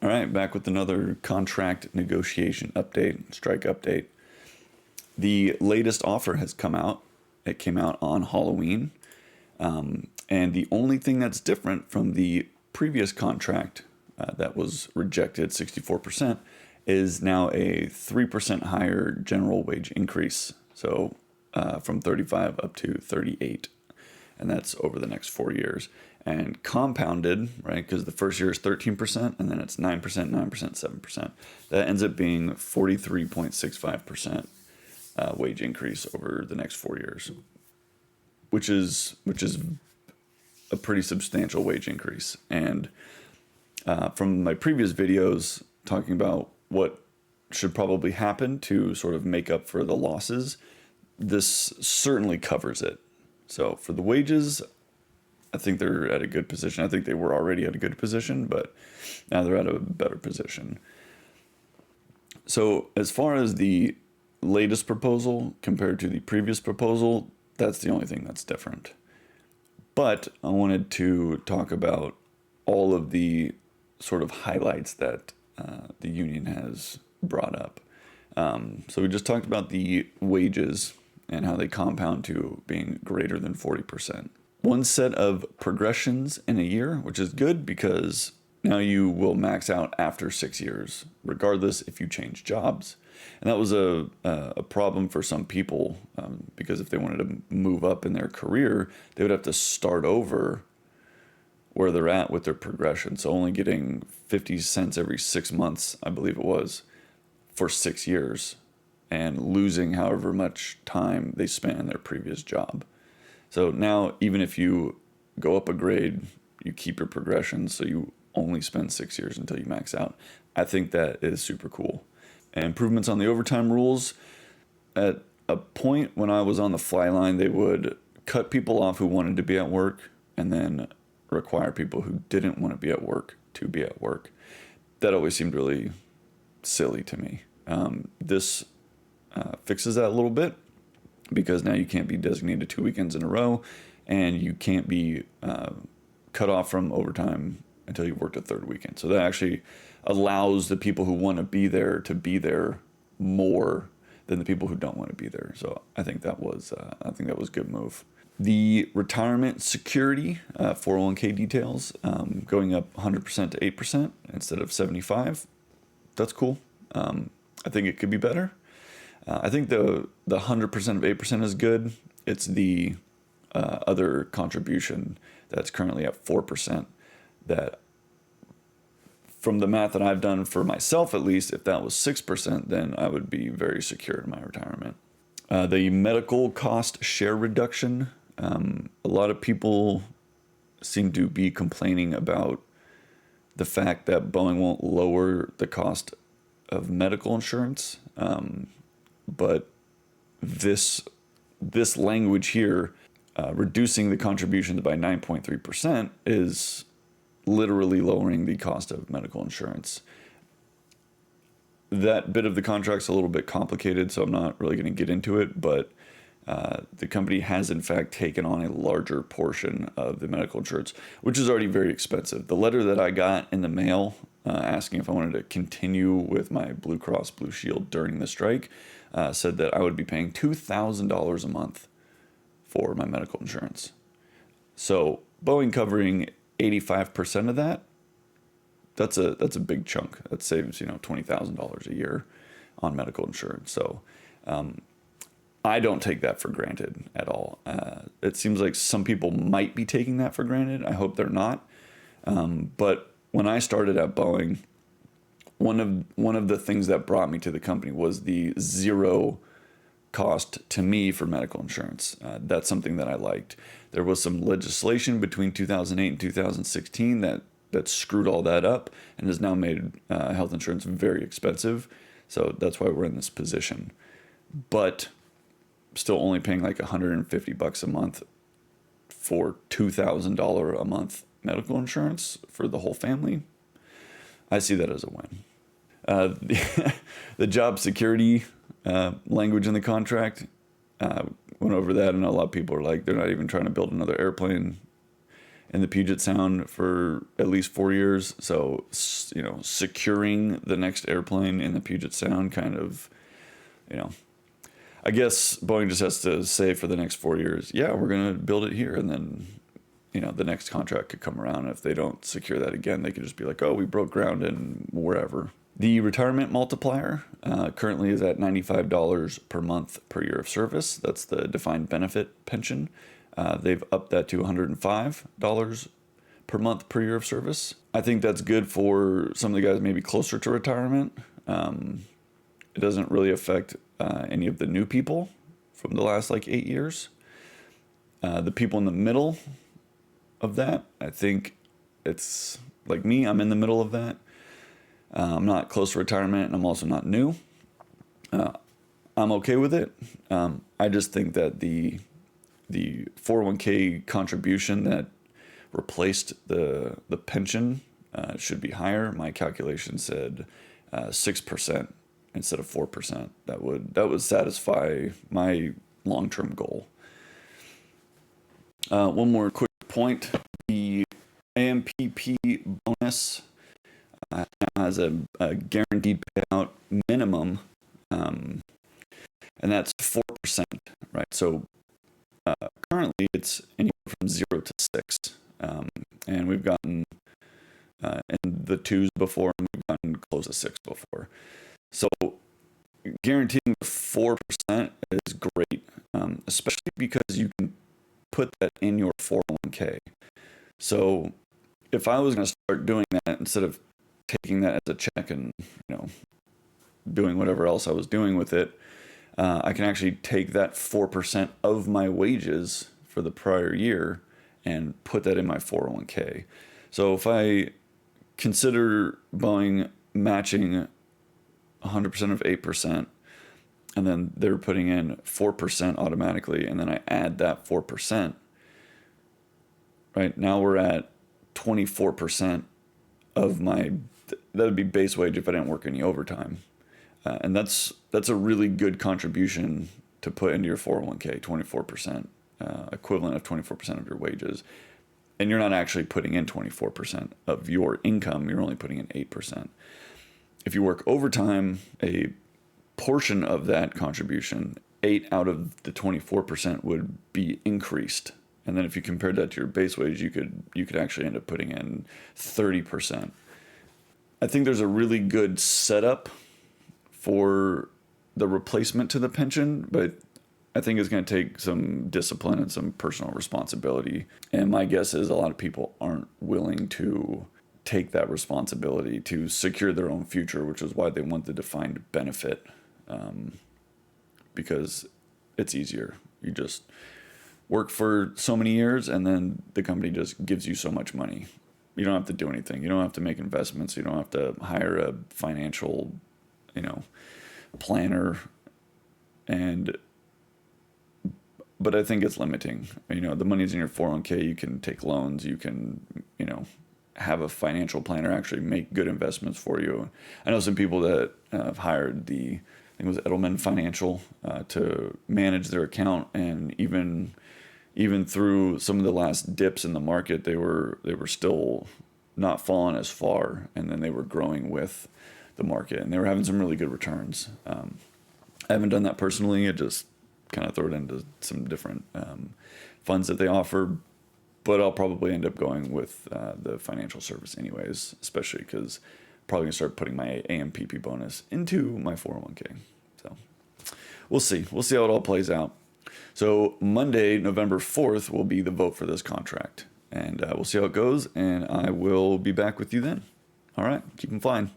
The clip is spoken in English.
All right, back with another contract negotiation update, strike update. The latest offer has come out. It came out on Halloween. And the only thing that's different from the previous contract that was rejected, 64%, is now a 3% higher general wage increase. So from 35 up to 38. And that's over the next 4 years. And compounded, right, because the first year is 13%, and then it's 9%, 9%, 7%. That ends up being 43.65% wage increase over the next 4 years, which is a pretty substantial wage increase. And from my previous videos talking about what should probably happen to sort of make up for the losses, this certainly covers it. So for the wages, I think they're at a good position. I think they were already at a good position, but now they're at a better position. So as far as the latest proposal compared to the previous proposal, that's the only thing that's different. But I wanted to talk about all of the sort of highlights that the union has brought up. So we just talked about the wages and how they compound to being greater than 40%. One set of progressions in a year, which is good because now you will max out after 6 years, regardless if you change jobs. And that was a problem for some people because if they wanted to move up in their career, they would have to start over where they're at with their progression. So only getting 50 cents every 6 months, I believe it was, for 6 years, and losing however much time they spent in their previous job. So now, even if you go up a grade, you keep your progression, so you only spend 6 years until you max out. I think that is super cool. And improvements on the overtime rules. At a point when I was on the fly line, they would cut people off who wanted to be at work and then require people who didn't want to be at work to be at work. That always seemed really silly to me. This fixes that a little bit, because now you can't be designated 2 weekends in a row, and you can't be cut off from overtime until you've worked a third weekend. So that actually allows the people who want to be there more than the people who don't want to be there. So I think that was a good move. The retirement security 401k details going up 100% to 8% instead of 75%. That's cool. I think it could be better. I think the 100% of 8% is good. It's the other contribution that's currently at 4% that, from the math that I've done for myself at least, if that was 6%, then I would be very secure in my retirement. The medical cost share reduction. A lot of people seem to be complaining about the fact that Boeing won't lower the cost of medical insurance. But this language here, reducing the contributions by 9.3%, is literally lowering the cost of medical insurance. That bit of the contract's a little bit complicated, so I'm not really going to get into it, but the company has in fact taken on a larger portion of the medical insurance, which is already very expensive. The letter that I got in the mail asking if I wanted to continue with my Blue Cross Blue Shield during the strike said that I would be paying $2,000 a month for my medical insurance. So Boeing covering 85% of that, that's a big chunk. That saves $20,000 a year on medical insurance. So I don't take that for granted at all. It seems like some people might be taking that for granted. I hope they're not. But when I started at Boeing, one of the things that brought me to the company was the zero cost to me for medical insurance. That's something that I liked. There was some legislation between 2008 and 2016 that screwed all that up and has now made health insurance very expensive. So that's why we're in this position. But still only paying like $150 a month for $2,000 a month medical insurance for the whole family, I see that as a win. The job security language in the contract, went over that, and a lot of people are like, they're not even trying to build another airplane in the Puget Sound for at least 4 years. So, securing the next airplane in the Puget Sound kind of, you know, I guess Boeing just has to say for the next 4 years, yeah, we're going to build it here. And then, the next contract could come around. If they don't secure that again, they could just be like, oh, we broke ground in wherever. The retirement multiplier currently is at $95 per month per year of service. That's the defined benefit pension. They've upped that to $105 per month per year of service. I think that's good for some of the guys maybe closer to retirement. It doesn't really affect any of the new people from the last 8 years. The people in the middle of that, I think it's like me, I'm in the middle of that. I'm not close to retirement, and I'm also not new. I'm okay with it. I just think that the 401k contribution that replaced the pension should be higher. My calculation said 6% instead of 4%. That would satisfy my long-term goal. One more quick point: the AMPP bonus now has a guaranteed payout minimum, and that's 4%, right? So currently it's anywhere from 0 to 6, and we've gotten in the 2s before, and we've gotten close to 6 before. So guaranteeing 4% is great, especially because you can put that in your 401k. So if I was going to start doing that instead of taking that as a check and doing whatever else I was doing with it, I can actually take that 4% of my wages for the prior year and put that in my 401k. So if I consider Boeing matching 100% of 8%, and then they're putting in 4% automatically, and then I add that 4%, right now we're at 24% of my, that would be base wage if I didn't work any overtime. And that's a really good contribution to put into your 401k, 24%, equivalent of 24% of your wages. And you're not actually putting in 24% of your income, you're only putting in 8%. If you work overtime, a portion of that contribution, 8 out of the 24% would be increased. And then if you compared that to your base wage, you could actually end up putting in 30%. I think there's a really good setup for the replacement to the pension, but I think it's going to take some discipline and some personal responsibility. And my guess is a lot of people aren't willing to take that responsibility to secure their own future, which is why they want the defined benefit, because it's easier. You just work for so many years, and then the company just gives you so much money. You don't have to do anything. You don't have to make investments. You don't have to hire a financial, planner. But I think it's limiting. The money's in your 401k. You can take loans. You can, have a financial planner actually make good investments for you. I know some people that have hired I think it was Edelman Financial, to manage their account, and even through some of the last dips in the market, they were still not falling as far, and then they were growing with the market, and they were having some really good returns. I haven't done that personally. I just kind of throw it into some different funds that they offer, but I'll probably end up going with the financial service anyways, especially because I'm probably going to start putting my AMPP bonus into my 401k. So we'll see how it all plays out. So Monday, November 4th, will be the vote for this contract, and we'll see how it goes, and I will be back with you then. All right, keep them flying.